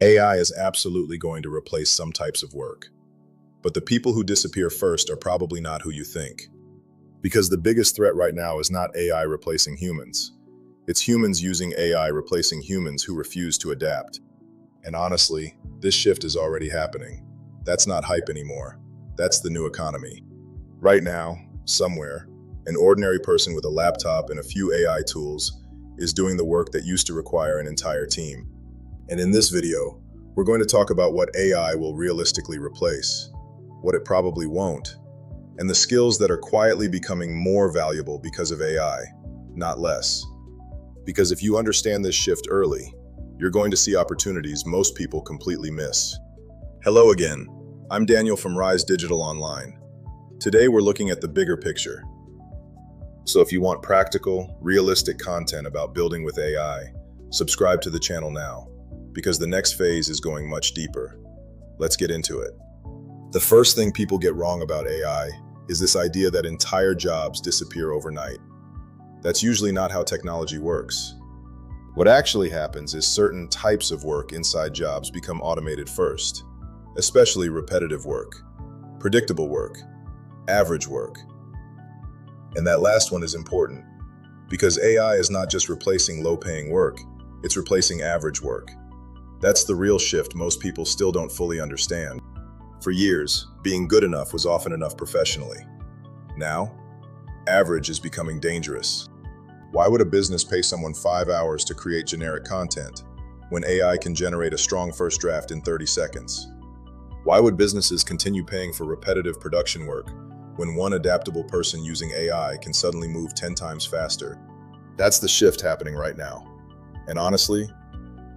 AI is absolutely going to replace some types of work. But the people who disappear first are probably not who you think. Because the biggest threat right now is not AI replacing humans. It's humans using AI replacing humans who refuse to adapt. And honestly, this shift is already happening. That's not hype anymore. That's the new economy. Right now, somewhere, an ordinary person with a laptop and a few AI tools is doing the work that used to require an entire team. And in this video, we're going to talk about what AI will realistically replace, what it probably won't, and the skills that are quietly becoming more valuable because of AI, not less. Because if you understand this shift early, you're going to see opportunities most people completely miss. Hello again, I'm Daniel from Rise Digital Online. Today we're looking at the bigger picture. So if you want practical, realistic content about building with AI, subscribe to the channel now, because the next phase is going much deeper. Let's get into it. The first thing people get wrong about AI is this idea that entire jobs disappear overnight. That's usually not how technology works. What actually happens is certain types of work inside jobs become automated first, especially repetitive work, predictable work, average work. And that last one is important, because AI is not just replacing low-paying work, it's replacing average work. That's the real shift most people still don't fully understand. For years, being good enough was often enough professionally. Now, average is becoming dangerous. Why would a business pay someone 5 hours to create generic content when AI can generate a strong first draft in 30 seconds? Why would businesses continue paying for repetitive production work when one adaptable person using AI can suddenly move 10 times faster? That's the shift happening right now. And honestly,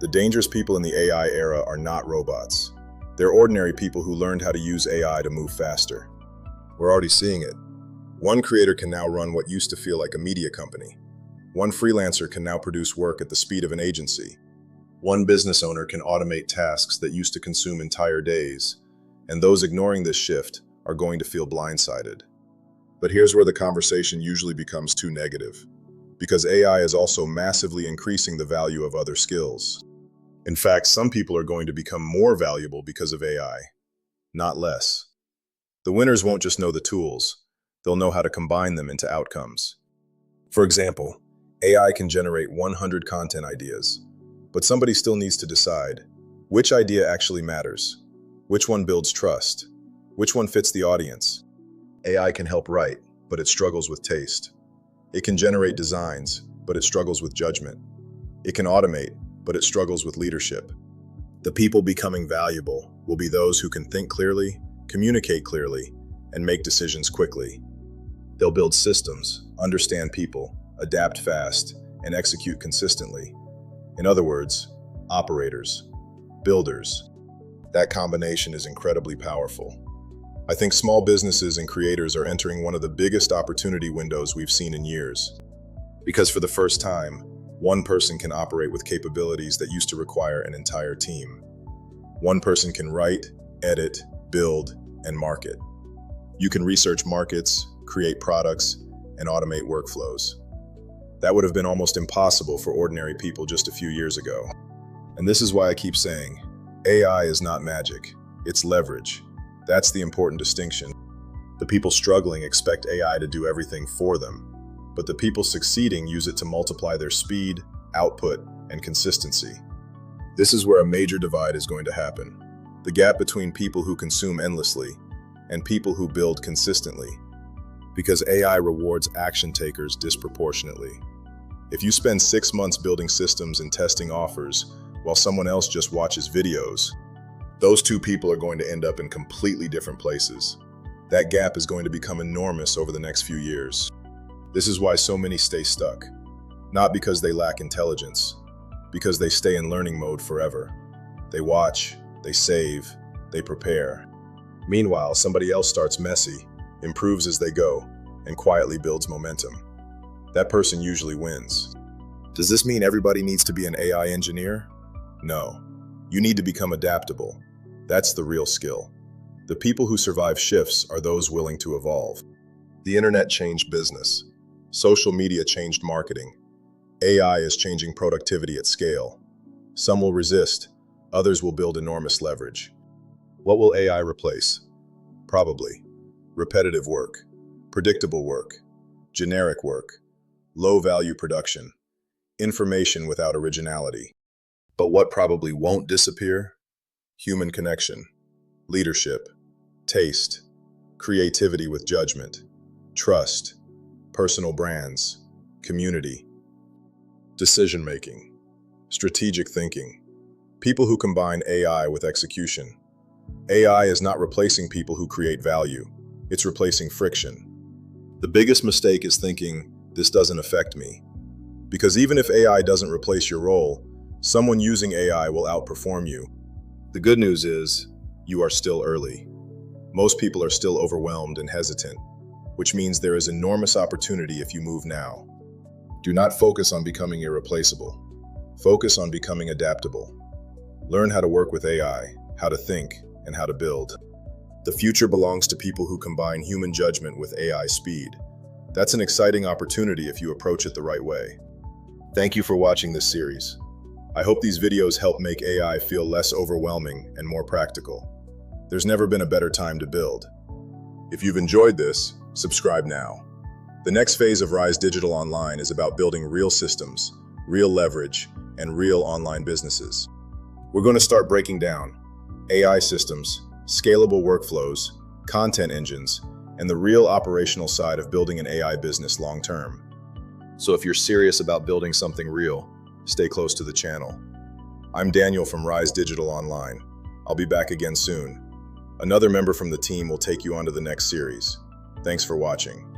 the dangerous people in the AI era are not robots. They're ordinary people who learned how to use AI to move faster. We're already seeing it. One creator can now run what used to feel like a media company. One freelancer can now produce work at the speed of an agency. One business owner can automate tasks that used to consume entire days. And those ignoring this shift are going to feel blindsided. But here's where the conversation usually becomes too negative, because AI is also massively increasing the value of other skills. In fact, some people are going to become more valuable because of AI, not less. The winners won't just know the tools, they'll know how to combine them into outcomes. For example, AI can generate 100 content ideas, but somebody still needs to decide which idea actually matters, which one builds trust, which one fits the audience. AI can help write, but it struggles with taste. It can generate designs, but it struggles with judgment. It can automate, but it struggles with leadership. The people becoming valuable will be those who can think clearly, communicate clearly, and make decisions quickly. They'll build systems, understand people, adapt fast, and execute consistently. In other words, operators, builders. That combination is incredibly powerful. I think small businesses and creators are entering one of the biggest opportunity windows we've seen in years. Because for the first time, one person can operate with capabilities that used to require an entire team. One person can write, edit, build, and market. You can research markets, create products, and automate workflows. That would have been almost impossible for ordinary people just a few years ago. And this is why I keep saying, AI is not magic, it's leverage. That's the important distinction. The people struggling expect AI to do everything for them, but the people succeeding use it to multiply their speed, output, and consistency. This is where a major divide is going to happen. The gap between people who consume endlessly and people who build consistently. Because AI rewards action takers disproportionately. If you spend 6 months building systems and testing offers, while someone else just watches videos, those two people are going to end up in completely different places. That gap is going to become enormous over the next few years. This is why so many stay stuck. Not because they lack intelligence, because they stay in learning mode forever. They watch, they save, they prepare. Meanwhile, somebody else starts messy, improves as they go, and quietly builds momentum. That person usually wins. Does this mean everybody needs to be an AI engineer? No. You need to become adaptable. That's the real skill. The people who survive shifts are those willing to evolve. The internet changed business. Social media changed marketing. AI is changing productivity at scale. Some will resist, Others will build enormous leverage. What will AI replace? Probably repetitive work, predictable work, generic work, low-value production, information without originality. But what probably won't disappear? Human connection, leadership, taste, creativity with judgment, trust, personal brands, community, decision-making, strategic thinking, people who combine AI with execution. AI is not replacing people who create value. It's replacing friction. The biggest mistake is thinking, this doesn't affect me. Because even if AI doesn't replace your role, someone using AI will outperform you. The good news is, you are still early. Most people are still overwhelmed and hesitant, which means there is enormous opportunity if you move now. Do not focus on becoming irreplaceable. Focus on becoming adaptable. Learn how to work with AI, how to think, and how to build. The future belongs to people who combine human judgment with AI speed. That's an exciting opportunity if you approach it the right way. Thank you for watching this series. I hope these videos help make AI feel less overwhelming and more practical. There's never been a better time to build. If you've enjoyed this, subscribe now. The next phase of Rise Digital Online is about building real systems, real leverage, and real online businesses. We're going to start breaking down AI systems, scalable workflows, content engines, and the real operational side of building an AI business long-term. So if you're serious about building something real, stay close to the channel. I'm Daniel from Rise Digital Online. I'll be back again soon. Another member from the team will take you on to the next series. Thanks for watching.